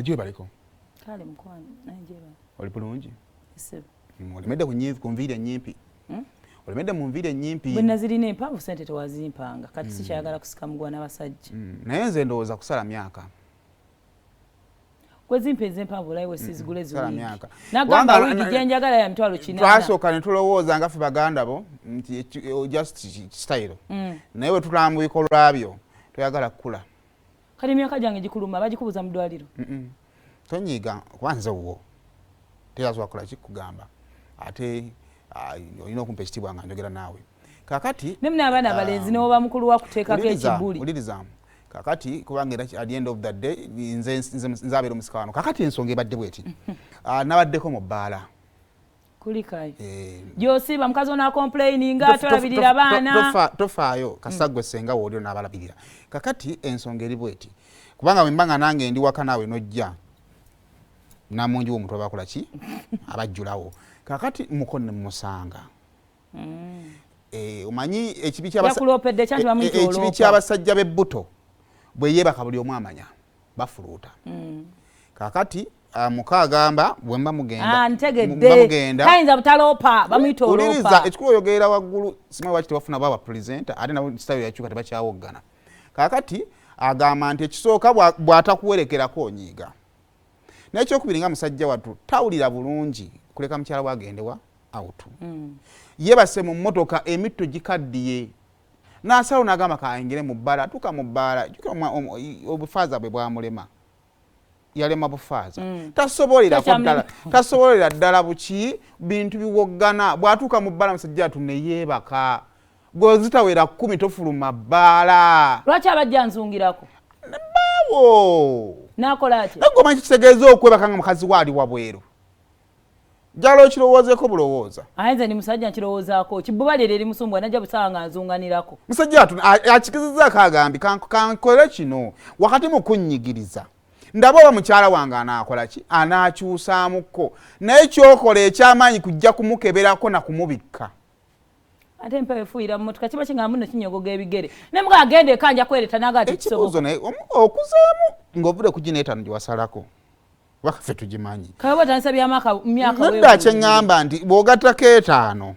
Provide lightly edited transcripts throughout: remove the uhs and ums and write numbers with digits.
Jiwe baliko. Kale mkwano nanjeba. Oli bulungi? Ese. Olimedde ku nviiri ennyimpi. Olimedde mu nviiri ennyimpi. Bwe nazirina empanvu ssente tewazimpanga. Kati sikyagala kusika mugwa n'abasajja. Naye nze ndowooza kusala myaka. Kwezimpenze empanvu olayi we sizigule ziwiki. Nagamba wigi gyenjagala ya mitwalo 4. Twasooka ne tulowooza nga ffe baganda bo nti just style. Naye we tutula mu bikolwa byo toyagala kukula. Kati emyaka gyange gikuluma bagikubuza mu ddwaliro. Tonyiiga kwanza wo teyasobola kukola kikugamba ate olina okumpa ekitiibwa nga njogera naawe kakati ne muna abaana abalenzi ne oba mukulu wa kuteekako ekibuli uliriza kakati kubanga era at the end of the day nze abeera omusika wano kakati ensonga ebadde bweti nabaddeko mu bbaala kulikayo gyosiiba mukazi ono akomplaininga atolabirira abaana tofaayo kasagwe senga woolio n'abalabirira kakati ensonga eri bweti kubanga bwe mbanga nange ndi waka naawe nojja namungi w'omuntu abakola ki abajjulawo kakati muko ne musanga omanyi ekibi ky'abasajja b'ebbuto bwe yeebaka buli omu amanya bafuluuta kakati muka agamba bwe mba mugenda tayinza butaloopa bamuyita oloopa uliriza ekikulu oyogerera waggulu simanyi lwaki tebafuna baba pulezenta ate nabo sitayo yakyuka tebakyawoggana kakati agamba nti ekisooka bw'atakuwerekerako onyiiga naye ekyokubiri nga musajja wattu tawulira bulungi kuleka mukyala bwagendewa awutu yebase mu mmotoka emitto gikaddiye n'asalawo n'agamba kayingire mu bbaala atuuka mu bbaala obufaaza bwe bwamulema yalema bufaaza tasobolera ddala buki bintu biwoggana bw'atuuka mu bbaala musajja wattu ne yeebaka gwezitawera 10 tofuluma bbaala lwaki abajja nzungirako baawo nakola ati nagomanyi kitegeeza okwebaka nga mukazi waali wabweru jalo okirowoozeeko bulowooza ayinza ni musajja nkirowoozaako kibubalire eri musumbwa najja busaba nga nzunganirako musajja wattu akikizizzaako agambi kankole kino wakati mu kunnyigiriza ndaba oba mukyala wange anaakola ki anaakyusaamuko naye kyokola ekyamaanyi kujja kumukeberako na kumubikka ate mpewe fuira mmotoka kiba kinga muno kinyogoga ebigere ne mga agende kanja kwereta naga ati kisoboka naye okuzeemu ng'ovudde ku gino 5 gyewasalako wakaffe tugimanyi kayaba tansabya myaka wewe nadda kyeŋŋamba nti bw'ogattako 5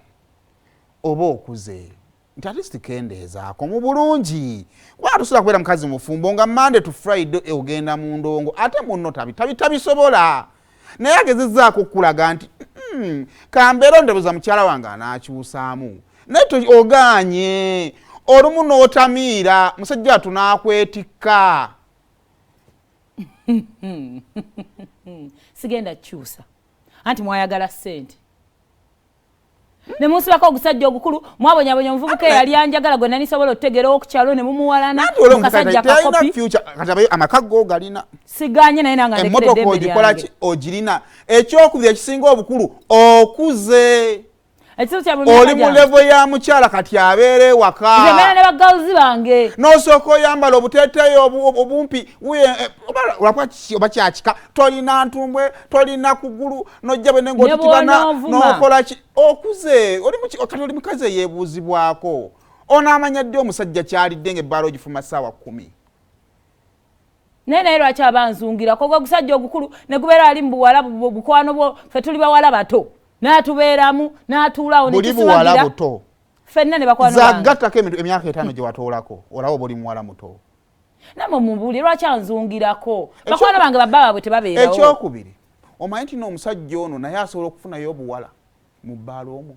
oba okuze nti at least kendeezaako mu bulungi kubanga tosobola kubeera mukazi mufumbo nga Monday to Friday ogenda mu ndongo ate munno tabisobola naye agezezzaako okulaga nti kambeera ondebuza mukyala wange anaakyusaamu naye oganye olumu n'otamiira musajja wattu n'akwetikka sigenda kyusa anti mwayagala ssente ne musibako ogusajja ogukulu mwabonyabonya omuvubuka eyali anjagala gwe nanisobola okutegeera okukyalo ne mumuwalana mukasajja kakopi amaka go galina siganye naye nanga emmotoka ogikola ki ogirina ekyokubiri ekisinga obukulu okuze oli mu levo ya mukyala kati abeera ewaka nze ne bagawuzi bange n'osooka oyambala obuteeteeyi obumpi oba kyakika tolina ntumbwe tolina kugulu n'ojja bwe nengaotitibana n'okola ki okuze kati oli mukazi eyeebuuzibwako onaamanya ddi omusajja kyalidde ng'ebbaala ogifuma ssaawa 10 naye lwaki abanzungirako gwe gusajja ogukulu ne gubeera ali mu buwala bukwano bwo ffe tuli bawala bato n'atubeeramu n'atuulawo buli buwala buto ffenna ne bakwano bange zagattako emyaka 5 gye watoolako olaba buli muwala muto namwe mumbuulire lwaki anzungirako bakwano bange babba baabwe tebabeerawo ekyokubiri omanyi nti n'omusajja ono naye asobola okufunayo obuwala mu bbaala omwo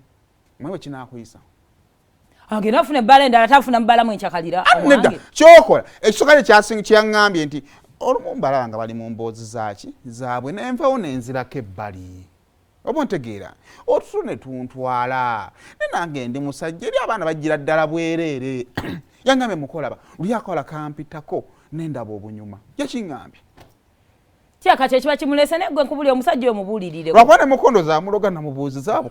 mwe bwe kinaakuyisa agenda afuna ebbaala endala tafuna mu bbaalamu enkyakalira omwange kyokola ekisooka kyeyaŋŋambye nti olumu mbalaba nga bali mu mboozi zaaki zaabwe nenvawo nenzirako ebbali oba ontegeera otutu ne tuntwala ne nange ndi musajja eri abaana bajjira ddala bwereere yaŋŋambye mukolaba luli akola kampitako nendaba obunyuma yakiŋŋambye kyaka kyekiba kimulese naye gwe nkubuli omusajja omubuulirire lwakuba ne mukondo zamuloga namubuuziza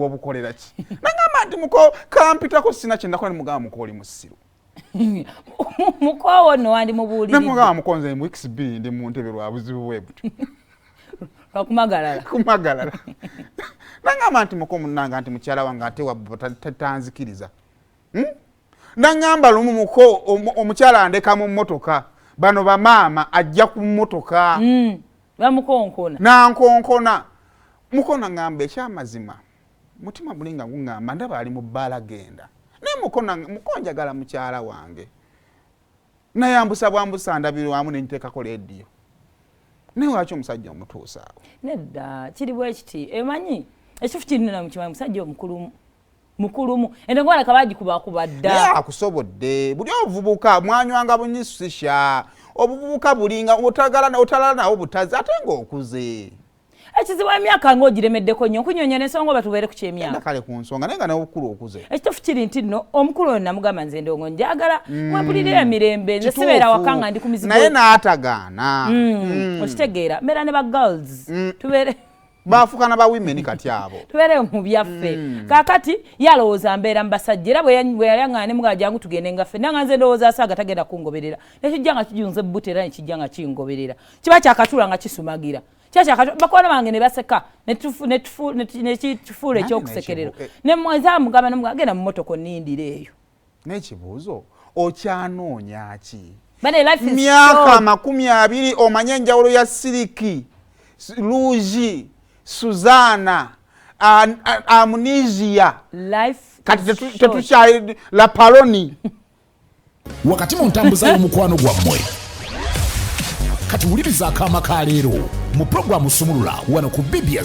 wabukolera ki naŋŋamba nti muko kampitako sina kyendakola nemugamba muko oli musiru mukowo nno wandi mubuulirire nemugamba mukonze mu xb ndi mu ntebe lwa buzibu bwe buti kumagalala naŋŋamba nti muko munnanga nti mukyala wange ate tanzikiriza naŋŋamba lumu muko omukyala andeka mu mmotoka bano bamaama ajja ku mmotoka bamukonkona nankonkona mukona ngamba ekyamazima mutima mulinga ngungamba ndaba ali mu bbaala genda naye mukonjagala mukyala wange nayambusa bwambusa ndabirwamu nenteekako leediyo naye lwaki omusajja omutuusa awo nedda kiri bwe kiti emanyi ekifu kirinona mukimanyi musajja mukulumu ente ngwalaka bagikubakuba dda naye akusobodde buli obuvubuka mwanywanga bunyisisha obuvubuka bulinga otalala nawo butazi ate ng'okuze ekizibu emyaka ng'ogiremeddeko nnyo okunyonya n'ensonga oba tubeere ku kyemyaka kale ku nsonga naye nga n'obukulu okuze ekitufu kiri nti nno omukulu oyo namugamba nze ndongo njagala mwempulirira emirembe nze sibeera waka nga ndi ku mizigo naye n'atagaana okitegeera mbeera ne ba girls tubeere baafukana ba women kati abo tubeere mu byaffe kaakati yalowooza mbeera mu basajja era bwe yali aŋŋaana ne mugaa jangu tugende ngaffe nanga nze ndowooza asaaga tagenda kungoberera nekijja nga kijunze buto era nekijja nga kingoberera kiba kyakatula nga kisumagira bakwano bange ne baseka nekitufuula ekyokusekerero nemwezamugamba nemugaa genda mu mmotoka onnindira eyo n'ekibuuzo okyanoonya ki myaka myaka 20 omanye enjawulo ya siriki luuji Suzana amnesia kati tetukyali la paloni wakati mu ntambuza y'omukwano gwammwe kati wuliriza akaama ka leero mu puroguramu Sumulula wano ku BBS